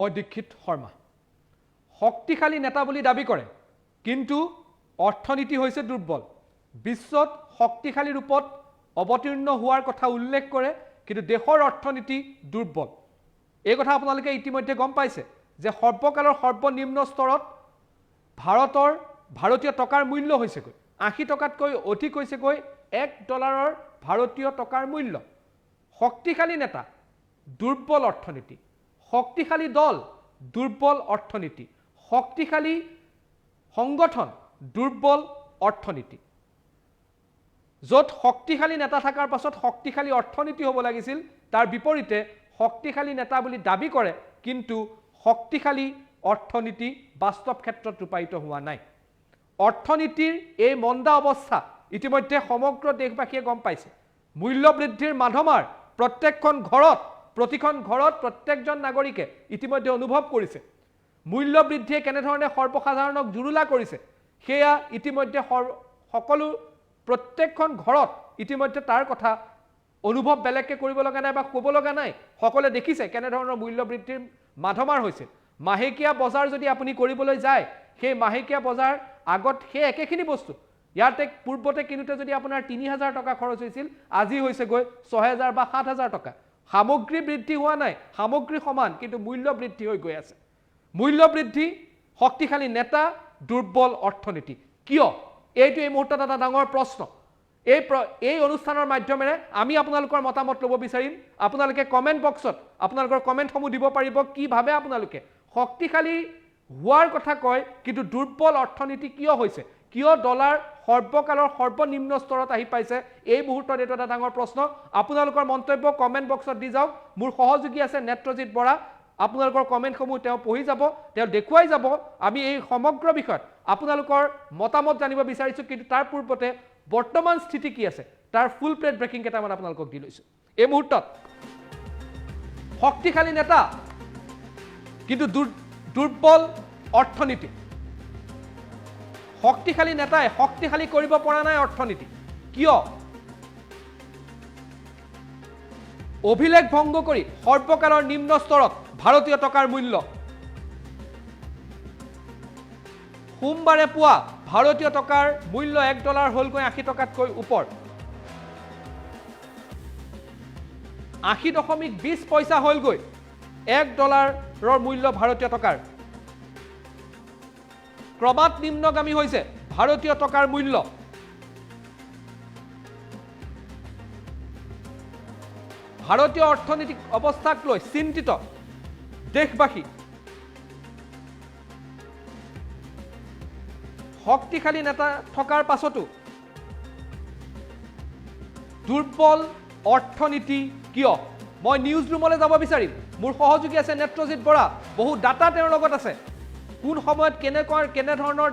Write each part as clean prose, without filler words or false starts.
অদীক্ষিত শৰ্মা শক্তিশালী নেতা বুলি দাবী কৰে কিন্তু অৰ্থনীতি হৈছে দুৰ্বল বিশ্বত শক্তিশালী ৰূপত অৱতীৰ্ণ হোৱাৰ কথা উল্লেখ কৰে কিন্তু দেশৰ অৰ্থনীতি দুৰ্বল এই কথা আপোনালোকে ইতিমধ্যে গম পাইছে যে সৰ্বকালৰ সৰ্বনিম্ন স্তৰত ভাৰতীয় টকাৰ মূল্য হৈছে 80 টকাতকৈ অধিক হৈছে $1 ভাৰতীয় টকাৰ মূল্য শক্তিশালী নেতা দুৰ্বল অৰ্থনীতি শক্তিশালী দল দুৰ্বল অৰ্থনীতি শক্তিশালী সংগঠন দুৰ্বল অৰ্থনীতি য'ত শক্তিশালী নেতা থাকাৰ পাছত শক্তিশালী অৰ্থনীতি হ'ব লাগিছিল তাৰ বিপৰীতে শক্তিশালী নেতা বুলি দাবী কৰে কিন্তু শক্তিশালী অৰ্থনীতি বাস্তৱ ক্ষেত্ৰত ৰূপায়িত হোৱা নাই অৰ্থনীতিৰ এই মন্দা অৱস্থা ইতিমধ্যে সমগ্ৰ দেশবাসীয়ে গম পাইছে মূল্য বৃদ্ধিৰ মাধমাৰ প্ৰতিখন ঘৰত প্ৰত্যেকজন নাগৰিকে ইতিমধ্যে অনুভৱ কৰিছে মূল্য বৃদ্ধিয়ে কেনেধৰণে সৰ্বসাধাৰণক জুৰুলা কৰিছে সেয়া ইতিমধ্যে সকলো প্ৰত্যেকখন ঘৰত ইতিমধ্যে তাৰ কথা অনুভৱ বেলেগকে কৰিব লগা নাই বা ক'ব লগা নাই সকলোৱে দেখিছে কেনেধৰণৰ মূল্য বৃদ্ধিৰ মাধমাৰ হৈছে মাহেকীয়া বজাৰ যদি আপুনি কৰিবলৈ যায় সেই মাহেকীয়া বজাৰ আগত সেই একেখিনি বস্তু ইয়াতে পূৰ্বতে কিনুতে যদি আপোনাৰ 3000 টকা খৰচ হৈছিল আজি হৈছে 6000 বা 7000 টকা সামগ্ৰী বৃদ্ধি হোৱা নাই সামগ্ৰী সমান কিন্তু মূল্য বৃদ্ধি হৈ গৈ আছে মূল্য বৃদ্ধি শক্তিশালী নেতা দুৰ্বল অৰ্থনীতি কিয় এইটো এই মুহূৰ্তত এটা ডাঙৰ প্ৰশ্ন এই অনুষ্ঠানৰ মাধ্যমেৰে আমি আপোনালোকৰ মতামত ল'ব বিচাৰিম আপোনালোকে কমেন্ট বক্সত আপোনালোকৰ কমেন্টসমূহ দিব পাৰিব কি ভাবে আপোনালোকে শক্তিশালী হোৱাৰ কথা কয় কিন্তু দুৰ্বল অৰ্থনীতি কিয় হৈছে কিয় ডলাৰ সৰ্বকালৰ সৰ্বনিম্ন স্তৰত আহি পাইছে এই মুহূৰ্তত এটা ডাঙৰ প্ৰশ্ন আপোনালোকৰ মন্তব্য কমেন্ট বক্সত দি যাওক মোৰ সহযোগী আছে নেত্ৰজিৎ বৰা আপোনালোকৰ কমেন্টসমূহ তেওঁ পঢ়ি যাব তেওঁ দেখুৱাই যাব আমি এই সমগ্ৰ বিষয়ত আপোনালোকৰ মতামত জানিব বিচাৰিছো কিন্তু তাৰ পূৰ্বতে বৰ্তমান স্থিতি কি আছে তাৰ ফুল প্লেট ব্ৰেকিং কেইটামান আপোনালোকক দি লৈছো এই মুহূৰ্তত শক্তিশালী নেতা কিন্তু দুৰ্বল অৰ্থনীতি শক্তিশালী নেতাই শক্তিশালী কৰিব পৰা নাই অৰ্থনীতি কিয় অভিলেখ ভংগ কৰি সৰ্বকালৰ নিম্ন স্তৰত ভাৰতীয় টকাৰ মূল্য সোমবাৰে পুৱা ভাৰতীয় টকাৰ মূল্য $1 হ'লগৈ 80 টকাতকৈ ওপৰ 80.20 পইচা হ'লগৈ $1 মূল্য ভাৰতীয় টকাৰ ক্ৰমাৎ নিম্নগামী হৈছে ভাৰতীয় টকাৰ মূল্য ভাৰতীয় অৰ্থনৈতিক অৱস্থাক লৈ চিন্তিত দেশবাসী শক্তিশালী নেতা থকাৰ পাছতো দুৰ্বল অৰ্থনীতি কিয় মই নিউজ ৰুমলৈ যাব বিচাৰিম মোৰ সহযোগী আছে নেত্ৰজিৎ বৰা বহু ডাটা তেওঁৰ লগত আছে কোন সময়ত কেনেধৰণৰ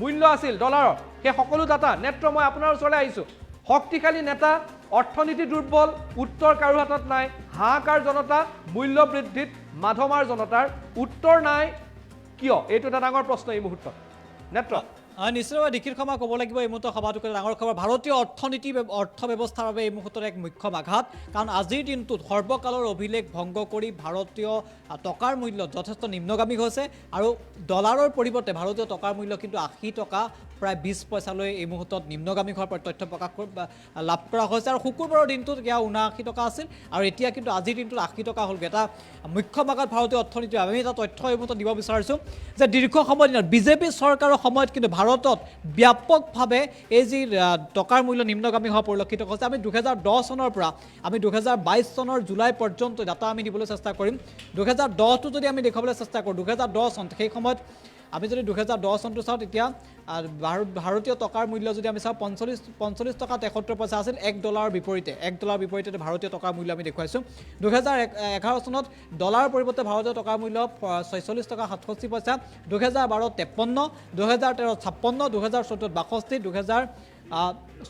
মূল্য আছিল ডলাৰৰ সেই সকলো ডাটা নেত্ৰ মই আপোনাৰ ওচৰলৈ আহিছো শক্তিশালী নেতা অৰ্থনীতি দুৰ্বল উত্তৰ কাৰো হাতত নাই হাহাকাৰ জনতা মূল্য বৃদ্ধিত মাধমাৰ জনতাৰ উত্তৰ নাই কিয় এইটো এটা ডাঙৰ প্ৰশ্ন এই মুহূৰ্তত নেত্ৰ নিশ্চয়ভাৱে দীক্ষিত শৰ্মা ক'ব লাগিব এই মুহূৰ্তত সভাটোক ডাঙৰ খবৰ ভাৰতীয় অৰ্থনীতি অৰ্থ ব্যৱস্থাৰ বাবে এই মুহূৰ্তত এক মুখ্য আঘাত কাৰণ আজিৰ দিনটোত সৰ্বকালৰ অভিলেখ ভংগ কৰি ভাৰতীয় টকাৰ মূল্য যথেষ্ট নিম্নগামী হৈছে আৰু ডলাৰৰ পৰিৱৰ্তে ভাৰতীয় টকাৰ মূল্য কিন্তু 80 টকা প্ৰায় 20 পইচালৈ এই মুহূৰ্তত নিম্নগামী হোৱাৰ তথ্য প্ৰকাশ লাভ কৰা হৈছে আৰু শুকুৰবাৰৰ দিনটোত এয়া 79 টকা আছিল আৰু এতিয়া কিন্তু আজিৰ দিনটোত 80 টকা হ'লগৈ এটা মুখ্য আঘাত ভাৰতীয় অৰ্থনীতিৰ আমি এটা তথ্য এই মুহূৰ্তত দিব বিচাৰিছোঁ যে দীৰ্ঘ সময়ৰ দিনত বিজেপি চৰকাৰৰ সময়ত কিন্তু ভাৰতত ব্যাপকভাৱে এই যি টকাৰ মূল্য নিম্নগামী হোৱা পৰিলক্ষিত হৈছে আমি 2010 চনৰ পৰা আমি 2022 চনৰ জুলাই পৰ্যন্ত ডাটা আমি দিবলৈ চেষ্টা কৰিম 2010টো যদি আমি দেখাবলৈ চেষ্টা কৰোঁ 2010 চন সেই সময়ত আমি যদি 2010 চনটো চাওঁ তেতিয়া ভাৰতীয় টকাৰ মূল্য যদি আমি চাওঁ 45 টকা 73 পইচা আছিল $1 বিপৰীতে $1 ভাৰতীয় টকাৰ মূল্য আমি দেখুৱাইছোঁ 2011 চনত ডলাৰৰ পৰিৱৰ্তে ভাৰতীয় টকাৰ মূল্য 46 টকা 67 পইচা 2012 53 2013 56 2014 62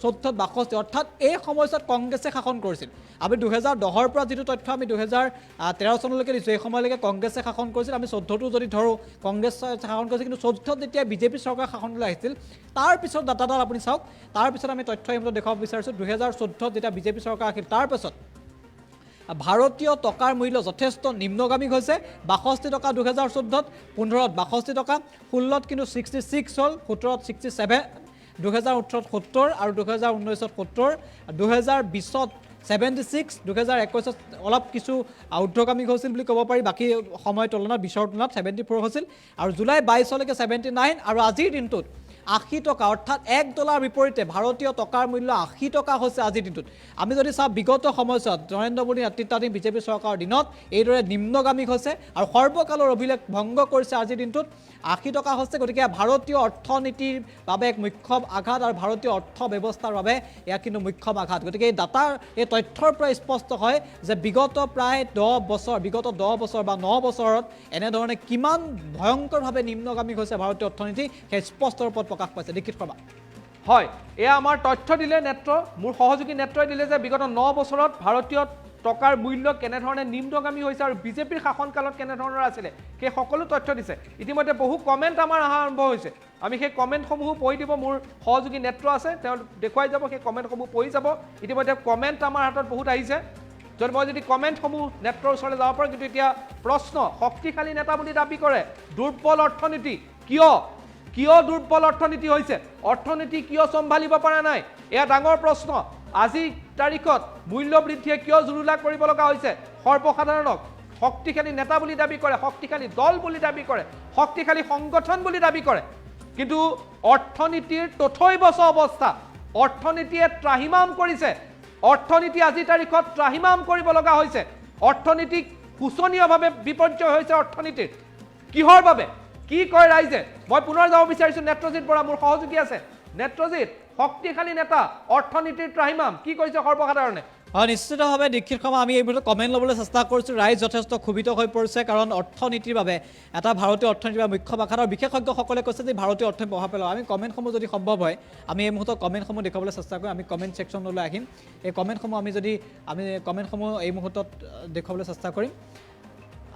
2014 অৰ্থাৎ এই সময়ছোৱাত কংগ্ৰেছে শাসন কৰিছিল আমি 2010ৰ পৰা যিটো তথ্য আমি 2013 চনলৈকে দিছোঁ এই সময়লৈকে কংগ্ৰেছে শাসন কৰিছিল আমি 14টো যদি ধৰোঁ কংগ্ৰেছ শাসন কৰিছিল কিন্তু 14ত যেতিয়া বিজেপি চৰকাৰ শাসনলৈ আহিছিল তাৰপিছত ডাটাডাল আপুনি চাওক তাৰপিছত আমি তথ্য এই মতে দেখাব বিচাৰিছোঁ 2014ত যেতিয়া বিজেপি চৰকাৰ আহিল তাৰপিছত ভাৰতীয় টকাৰ মূল্য যথেষ্ট নিম্নগামী হৈছে 62 টকা 2014 15ত 62 টকা 16ত কিন্তু 66 হ'ল 17ত 67 2018ত 70 আৰু 2019ত 70 2020ত 76 2021ত অলপ কিছু ঊৰ্ধ্বগামী হৈছিল বুলি ক'ব পাৰি বাকী সময়ৰ তুলনাত 20ৰ তুলনাত 74 হৈছিল আৰু জুলাই 22লৈকে 79 আৰু আজিৰ দিনটোত 80 টকা অৰ্থাৎ $1 বিপৰীতে ভাৰতীয় টকাৰ মূল্য 80 টকা হৈছে আজিৰ দিনটোত আমি যদি চাওঁ বিগত সময়ছোৱাত নৰেন্দ্ৰ মোদী নেতৃত্বাধীন বিজেপি চৰকাৰৰ দিনত এইদৰে নিম্নগামী হৈছে আৰু সৰ্বকালৰ অভিলেখ ভংগ কৰিছে আজিৰ দিনটোত 80 টকা হৈছে গতিকে ভাৰতীয় অৰ্থনীতিৰ বাবে এক মুখ্য আঘাত আৰু ভাৰতীয় অৰ্থ ব্যৱস্থাৰ বাবে এয়া কিন্তু মুখ্য আঘাত গতিকে এই ডাটাৰ এই তথ্যৰ পৰা স্পষ্ট হয় যে বিগত প্ৰায় 10 বছৰ বা 9 বছৰত এনেধৰণে কিমান ভয়ংকৰভাৱে নিম্নগামী হৈছে ভাৰতীয় অৰ্থনীতি সেই স্পষ্ট ৰূপত প্ৰকাশ পাইছে দীক্ষিত শৰ্মা হয় এয়া আমাৰ তথ্য দিলে নেত্ৰ মোৰ সহযোগী নেত্ৰই দিলে যে বিগত 9 বছৰত ভাৰতীয় টকাৰ মূল্য কেনেধৰণে নিম্নগামী হৈছে আৰু বিজেপিৰ শাসনকালত কেনেধৰণৰ আছিলে সেই সকলো তথ্য দিছে ইতিমধ্যে বহু কমেণ্ট আমাৰ অহা আৰম্ভ হৈছে আমি সেই কমেণ্টসমূহ পঢ়ি দিব মোৰ সহযোগী নেত্ৰ আছে তেওঁ দেখুৱাই যাব সেই কমেণ্টসমূহ পঢ়ি যাব ইতিমধ্যে কমেণ্ট আমাৰ হাতত বহুত আহিছে যদি মই যদি কমেণ্টসমূহ নেত্ৰৰ ওচৰলৈ যাব পাৰোঁ কিন্তু এতিয়া প্ৰশ্ন শক্তিশালী নেতা বুলি দাবী কৰে দুৰ্বল অৰ্থনীতি কিয় দুৰ্বল অৰ্থনীতি হৈছে অৰ্থনীতি কিয় চম্ভালিব পৰা নাই এয়া ডাঙৰ প্ৰশ্ন আজি তাৰিখত মূল্য বৃদ্ধিয়ে কিয় জুৰুলা কৰিব লগা হৈছে সৰ্বসাধাৰণক শক্তিশালী নেতা বুলি দাবী কৰে শক্তিশালী দল বুলি দাবী কৰে শক্তিশালী সংগঠন বুলি দাবী কৰে কিন্তু অৰ্থনীতিৰ তথৈবচ অৱস্থা অৰ্থনীতিয়ে ত্ৰাহিমাম কৰিছে অৰ্থনীতি আজি তাৰিখত ত্ৰাহিমাম কৰিব লগা হৈছে অৰ্থনীতিক শোচনীয়ভাৱে বিপৰ্যয় হৈছে অৰ্থনীতিৰ কিহৰ বাবে কি কয় ৰাইজে মই পুনৰ যাব বিচাৰিছোঁ নেত্ৰজিৎ বৰা মোৰ সহযোগী আছে নেত্ৰজিৎ শক্তিশালী নেতা অৰ্থনীতিৰ ত্ৰাহিমাম কি কৈছে সৰ্বসাধাৰণে নিশ্চিতভাৱে দীক্ষিত শৰ্মা আমি এইবোৰ কমেণ্ট ল'বলৈ চেষ্টা কৰিছোঁ ৰাইজ যথেষ্ট ক্ষোভিত হৈ পৰিছে কাৰণ অৰ্থনীতিৰ বাবে এটা ভাৰতীয় অৰ্থনীতিৰ বাবে মুখ্য আঘাত আৰু বিশেষজ্ঞসকলে কৈছে যে ভাৰতীয় অৰ্থনীতি প্ৰভাৱ পেলাব আমি কমেণ্টসমূহ যদি সম্ভৱ হয় আমি এই মুহূৰ্তত কমেণ্টসমূহ দেখুৱাবলৈ চেষ্টা কৰিম আমি কমেণ্ট ছেকশ্যনলৈ আহিম এই কমেণ্টসমূহ আমি কমেণ্টসমূহ এই মুহূৰ্তত দেখুৱাবলৈ চেষ্টা কৰিম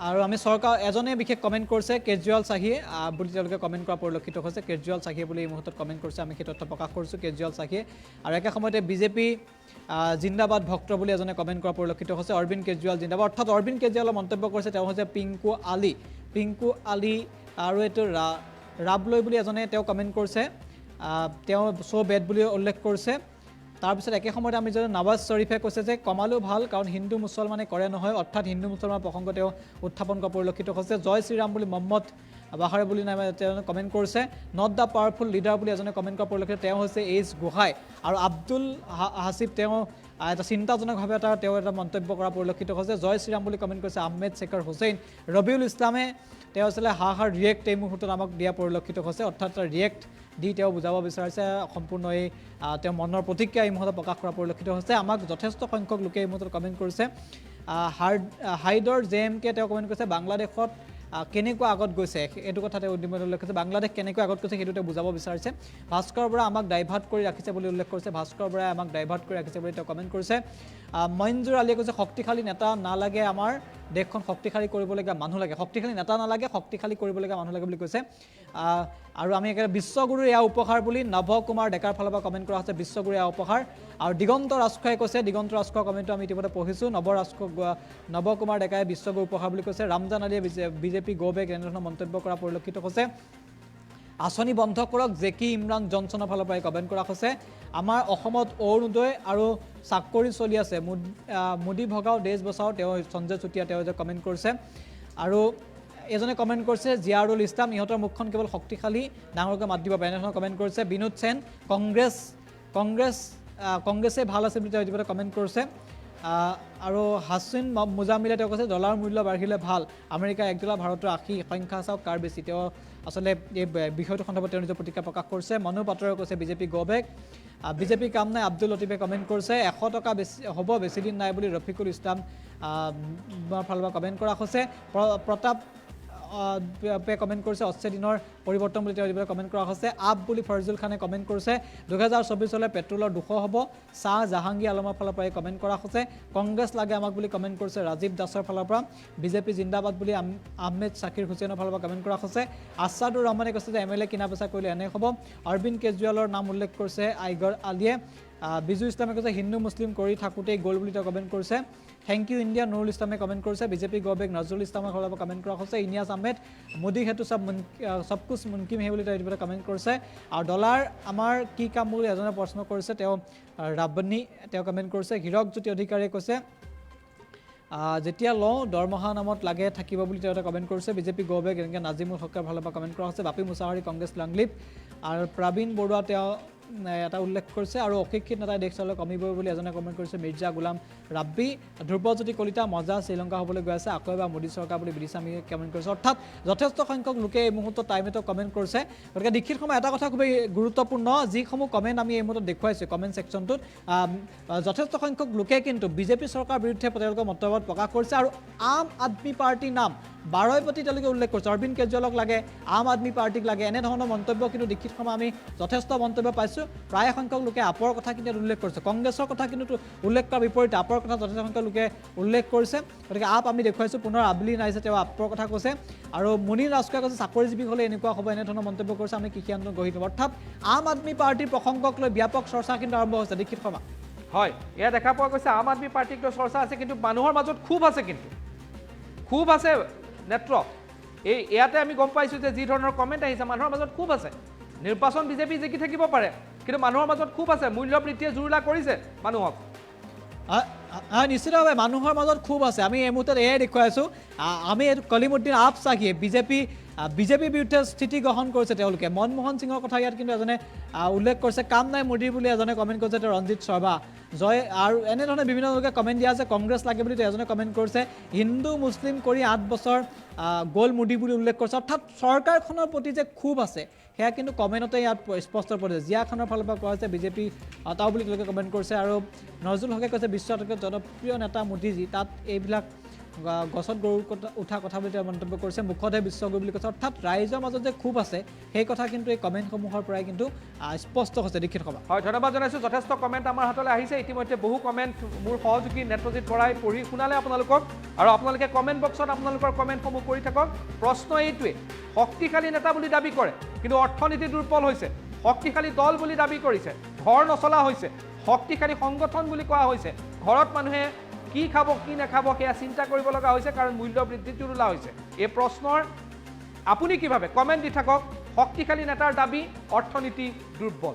আৰু আমি চৰকাৰ এজনে বিশেষ কমেণ্ট কৰিছে কেজৰিৱাল চাহিয়ে বুলি তেওঁলোকে কমেণ্ট কৰা পৰিলক্ষিত হৈছে কেজৰিৱাল চাহিয়ে বুলি এই মুহূৰ্তত কমেণ্ট কৰিছে আমি সেই তথ্য প্ৰকাশ কৰিছোঁ কেজৰিৱাল চাহিয়ে আৰু একে সময়তে বিজেপি জিন্দাবাদ ভক্ত বুলি এজনে কমেণ্ট কৰা পৰিলক্ষিত হৈছে অৰবিন্দ কেজৰিৱাল জিন্দাবাদ অৰ্থাৎ অৰবিন্দ কেজৰিৱালৰ মন্তব্য কৰিছে তেওঁ হৈছে পিংকু আলি আৰু এইটো ৰাবলৈ বুলি এজনে তেওঁ কমেণ্ট কৰিছে তেওঁ চ' বেড বুলি উল্লেখ কৰিছে তাৰপিছত একে সময়তে আমি যদি নৱাজ শ্বৰীফে কৈছে যে কমালো ভাল কাৰণ হিন্দু মুছলমানে কৰে নহয় অৰ্থাৎ হিন্দু মুছলমান প্ৰসংগ তেওঁ উত্থাপন কৰা পৰিলক্ষিত হৈছে জয় শ্ৰীৰাম বুলি মহম্মদ বাহাৰে বুলি নামে তেওঁ কমেণ্ট কৰিছে নট দ্য পাৱাৰফুল লিডাৰ বুলি এজনে কমেণ্ট কৰা পৰিলক্ষিত তেওঁ হৈছে এইচ গোহাঁই আৰু আব্দুল হাছিব তেওঁ এটা চিন্তাজনকভাৱে তেওঁ এটা মন্তব্য কৰা পৰিলক্ষিত হৈছে জয় শ্ৰীৰাম বুলি কমেণ্ট কৰিছে আহমেদ শেখৰ হুছেইন ৰবিউল ইছলামে তেওঁ আছিলে হাহাৰ ৰিয়েক্ট এই মুহূৰ্তত আমাক দিয়া পৰিলক্ষিত হৈছে অৰ্থাৎ ৰিয়েক্ট দি তেওঁ বুজাব বিচাৰিছে সম্পূৰ্ণ এই তেওঁ মনৰ প্ৰতিক্ৰিয়া এই মুহূৰ্তত প্ৰকাশ কৰা পৰিলক্ষিত হৈছে আমাক যথেষ্ট সংখ্যক লোকে এই মুহূৰ্তত কমেণ্ট কৰিছে হাইডৰ JMK তেওঁ কমেণ্ট কৰিছে বাংলাদেশত কেনেকুৱা আগত গৈছে এইটো কথা তেওঁ উল্লেখ কৰিছে বাংলাদেশ কেনেকুৱা আগত গৈছে সেইটো তেওঁ বুজাব বিচাৰিছে ভাস্কৰ বৰা আমাক ডাইভাৰ্ট কৰি ৰাখিছে বুলি উল্লেখ কৰিছে ভাস্কৰ বৰাই আমাক ডাইভাৰ্ট কৰি ৰাখিছে বুলি তেওঁ কমেণ্ট কৰিছে মঞ্জুৰ আলীয়ে কৈছে শক্তিশালী নেতা নালাগে আমাৰ দেশখন শক্তিশালী কৰিবলগীয়া মানুহ লাগে শক্তিশালী নেতা নালাগে শক্তিশালী কৰিবলগীয়া মানুহ লাগে বুলি কৈছে আৰু আমি একেবাৰে বিশ্বগুৰুৰ এয়া উপহাৰ বুলি নৱ কুমাৰ ডেকাৰ ফালৰ পৰা কমেণ্ট কৰা হৈছে বিশ্বগুৰুৰ এয়া উপহাৰ আৰু দিগন্ত ৰাজখোৱাই কৈছে দিগন্ত ৰাজখোৱাৰ কমেণ্টটো আমি ইতিমধ্যে পঢ়িছোঁ নৱ কুমাৰ ডেকাই বিশ্বগুৰু উপহাৰ বুলি কৈছে ৰামজান আলীয়ে বিজেপি গো বেক এনেধৰণৰ মন্তব্য কৰা পৰিলক্ষিত হৈছে আঁচনি বন্ধ কৰক জেকি ইমৰান জনছনৰ ফালৰ পৰা কমেণ্ট কৰা হৈছে আমাৰ অসমত অৰুণোদয় আৰু চাকৰি চলি আছে মোদী ভগাও দেশ বচাও তেওঁ সঞ্জয় চুতীয়া তেওঁ যে কমেণ্ট কৰিছে আৰু এজনে কমেণ্ট কৰিছে জিয়াৰুল ইছলাম ইহঁতৰ মুখখন কেৱল শক্তিশালী ডাঙৰকৈ মাত দিব পাৰে এনেধৰণৰ কমেণ্ট কৰিছে বিনোদ সেন কংগ্ৰেছে ভাল আছে বুলি তেওঁ ইতিমধ্যে কমেণ্ট কৰিছে আৰু হাছিন মুজামিলে তেওঁ কৈছে ডলাৰ মূল্য বাঢ়িলে ভাল আমেৰিকা $1 ভাৰতৰ 80 সংখ্যা চাওক কাৰ বেছি তেওঁ আচলতে এই বিষয়টো সন্দৰ্ভত তেওঁ নিজৰ প্ৰতিক্ৰিয়া প্ৰকাশ কৰিছে মনু পাটৰে কৈছে বিজেপি গো বেক বিজেপি কাম নাই আব্দুল লতিফে কমেণ্ট কৰিছে 100 টকা বেছি হ'ব বেছি দিন নাই বুলি ৰফিকুল ইছলাম ফালৰ পৰা কমেণ্ট কৰা হৈছে প্ৰতাপ কমেণ্ট কৰিছে 80 দিনৰ পৰিৱৰ্তন বুলি তেওঁ কমেণ্ট কৰা হৈছে আপ বুলি ফৰজুল খানে কমেণ্ট কৰিছে 2024 চনলৈ পেট্ৰলৰ 200 হ'ব শাহ জাহাংগীৰ আলমৰ ফালৰ পৰা কমেণ্ট কৰা হৈছে কংগ্ৰেছ লাগে আমাক বুলি কমেণ্ট কৰিছে ৰাজীৱ দাসৰ ফালৰ পৰা বিজেপি জিন্দাবাদ বুলি আহমেদ শাকিৰ হুছেইনৰ ফালৰ পৰা কমেণ্ট কৰা হৈছে আছাদুৰ ৰহমানে কৈছে যে MLA কিনা বেচা কৰিলে এনে হ'ব অৰবিন্দ কেজৰিৱালৰ নাম উল্লেখ কৰিছে আইগৰ আলিয়ে বিজু ইছলামে কৈছে হিন্দু মুছলিম কৰি থাকোঁতেই গ'ল বুলি তেওঁ কমেণ্ট কৰিছে থেংক ইউ ইণ্ডিয়া নুৰুল ইছলামে কমেণ্ট কৰিছে বিজেপি গবেগ নজৰুল ইছলামৰ ফালৰ পৰা কমেণ্ট কৰা হৈছে ইনিয়াজ আহমেদ মোদী হেতু সব কুছ মুমকিন হে বুলি তেওঁ এইটো কমেণ্ট কৰিছে আৰু ডলাৰ আমাৰ কি কাম বুলি এজনে প্ৰশ্ন কৰিছে তেওঁ ৰাব্বানী তেওঁ কমেণ্ট কৰিছে হীৰক জ্যোতি অধিকাৰীয়ে কৈছে যেতিয়া লওঁ দৰমহা নামত লাগে থাকিব বুলি তেওঁ এটা কমেণ্ট কৰিছে বিজেপি গবেগ এনেকৈ নাজিমুল হকৰ ফালৰ পৰা কমেণ্ট কৰা হৈছে বাপী মুছাহাৰী কংগ্ৰেছ লাংলিপ আৰু প্ৰবীণ বৰুৱা তেওঁ এটা উল্লেখ কৰিছে আৰু অশিক্ষিত নেতাই দেশ চলালে কমিবই বুলি এজনে কমেণ্ট কৰিছে মিৰ্জা গোলাম ৰাব্বী ধ্ৰুৱজ্যোতি কলিতা মজা শ্ৰীলংকা হ'বলৈ গৈ আছে আকৌ এবাৰ মোদী চৰকাৰ বুলি বিদিশামী কমেণ্ট কৰিছে অৰ্থাৎ যথেষ্ট সংখ্যক লোকে এই মুহূৰ্তত টাইমেটো কমেণ্ট কৰিছে গতিকে দীক্ষিত সময় এটা কথা খুবেই গুৰুত্বপূৰ্ণ যিসমূহ কমেণ্ট আমি এই মুহূৰ্তত দেখুৱাইছোঁ কমেণ্ট ছেকশ্যনটোত যথেষ্ট সংখ্যক লোকে কিন্তু বিজেপি চৰকাৰৰ বিৰুদ্ধে তেওঁলোকৰ মন্তব্য প্ৰকাশ কৰিছে আৰু আম আদমি পাৰ্টিৰ নাম বাৰৈ প্ৰতি তেওঁলোকে উল্লেখ কৰিছে অৰবিন্দ কেজৰিৱালক লাগে আম আদমি পাৰ্টিক লাগে এনেধৰণৰ মন্তব্য কিন্তু দীক্ষিত সময় আমি যথেষ্ট মন্তব্য পাইছোঁ প্ৰায় সংখ্যক লোকে আপৰ কথা কিন্তু উল্লেখ কৰিছে কংগ্ৰেছৰ কথা কিন্তু উল্লেখ কৰাৰ বিপৰীতে আপৰ কথা যথেষ্ট সংখ্যক লোকে উল্লেখ কৰিছে গতিকে আপ আমি দেখুৱাইছোঁ পুনৰ আবলি নাইছে তেওঁ আপৰ কথা কৈছে আৰু মুনীৰ ৰাজখোৱাই কৈছে চাকৰিজীৱী হ'লে এনেকুৱা হ'ব এনেধৰণৰ মন্তব্য কৰিছে আমি কৃষি আন্দোলন গঢ়ি তুলিম অৰ্থাৎ আম আদমি পাৰ্টিৰ প্ৰসংগক লৈ ব্যাপক চৰ্চা কিন্তু আৰম্ভ হৈছে দীক্ষিত সময় হয় এয়া দেখা পোৱা গৈছে আম আদমি পাৰ্টিক লৈ চৰ্চা আছে কিন্তু মানুহৰ মাজত খুব আছে কিন্তু খুব আছে নেত্ৰ ইয়াতে আমি গম পাইছোঁ যে যি ধৰণৰ কমেণ্ট আহিছে মানুহৰ মাজত খুব আছে নিৰ্বাচন বিজেপি জিকি থাকিব পাৰে কিন্তু মানুহৰ মাজত খুব আছে মূল্য বৃদ্ধিয়ে জুৰুলা কৰিছে মানুহক নিশ্চিতভাৱে মানুহৰ মাজত খুব আছে আমি এই মুহূৰ্তত এয়াই দেখুৱাইছোঁ আমি কলিমুদ্দিন আপ চাহিয়ে বিজেপিৰ বিৰুদ্ধে স্থিতি গ্ৰহণ কৰিছে তেওঁলোকে মনমোহন সিঙৰ কথা ইয়াত কিন্তু এজনে উল্লেখ কৰিছে কাম নাই মোদীৰ বুলি এজনে কমেণ্ট কৰিছে তেওঁ ৰঞ্জিত শৰ্মা জয় আৰু এনেধৰণে বিভিন্ন লোকে কমেণ্ট দিয়া আছে কংগ্ৰেছ লাগে বুলি তেওঁ এজনে কমেণ্ট কৰিছে হিন্দু মুছলিম কৰি 8 বছৰ গ'ল মোদী বুলি উল্লেখ কৰিছে অৰ্থাৎ চৰকাৰখনৰ প্ৰতি যে খুব আছে সেয়া কিন্তু কমেণ্টতে ইয়াত স্পষ্ট কৰিছে জিয়া খানৰ ফালৰ পৰা কোৱা হৈছে বিজেপি তাও বুলি তেওঁলোকে কমেণ্ট কৰিছে আৰু নজৰুল হকে কৈছে বিশ্বৰ আটাইতকৈ জনপ্ৰিয় নেতা মোদীজী তাত এইবিলাক গছত গৰু উঠা কথা বুলি তেওঁ মন্তব্য কৰিছে মুখতহে বিশ্বগুৰু বুলি কৈছে অৰ্থাৎ ৰাইজৰ মাজত যে খুব আছে সেই কথা কিন্তু এই কমেণ্টসমূহৰ পৰাই কিন্তু স্পষ্ট হৈছে দীক্ষিত সময় হয় ধন্যবাদ জনাইছোঁ যথেষ্ট কমেণ্ট আমাৰ হাতলৈ আহিছে ইতিমধ্যে বহু কমেণ্ট মোৰ সহযোগী নেত্ৰজিৎ বৰাই পঢ়ি শুনালে আপোনালোকক আৰু আপোনালোকে কমেণ্ট বক্সত আপোনালোকৰ কমেণ্টসমূহ কৰি থাকক প্ৰশ্ন এইটোৱে শক্তিশালী নেতা বুলি দাবী কৰে কিন্তু অৰ্থনীতি দুৰ্বল হৈছে শক্তিশালী দল বুলি দাবী কৰিছে ঘৰ নচলা হৈছে শক্তিশালী সংগঠন বুলি কোৱা হৈছে ঘৰত মানুহে কি খাব কি নাখাব সেয়া চিন্তা কৰিব লগা হৈছে কাৰণ মূল্য বৃদ্ধি জুৰুলা হৈছে এই প্ৰশ্নৰ আপুনি কি ভাবে কমেণ্ট দি থাকক শক্তিশালী নেতাৰ দাবী অৰ্থনীতি দুৰ্বল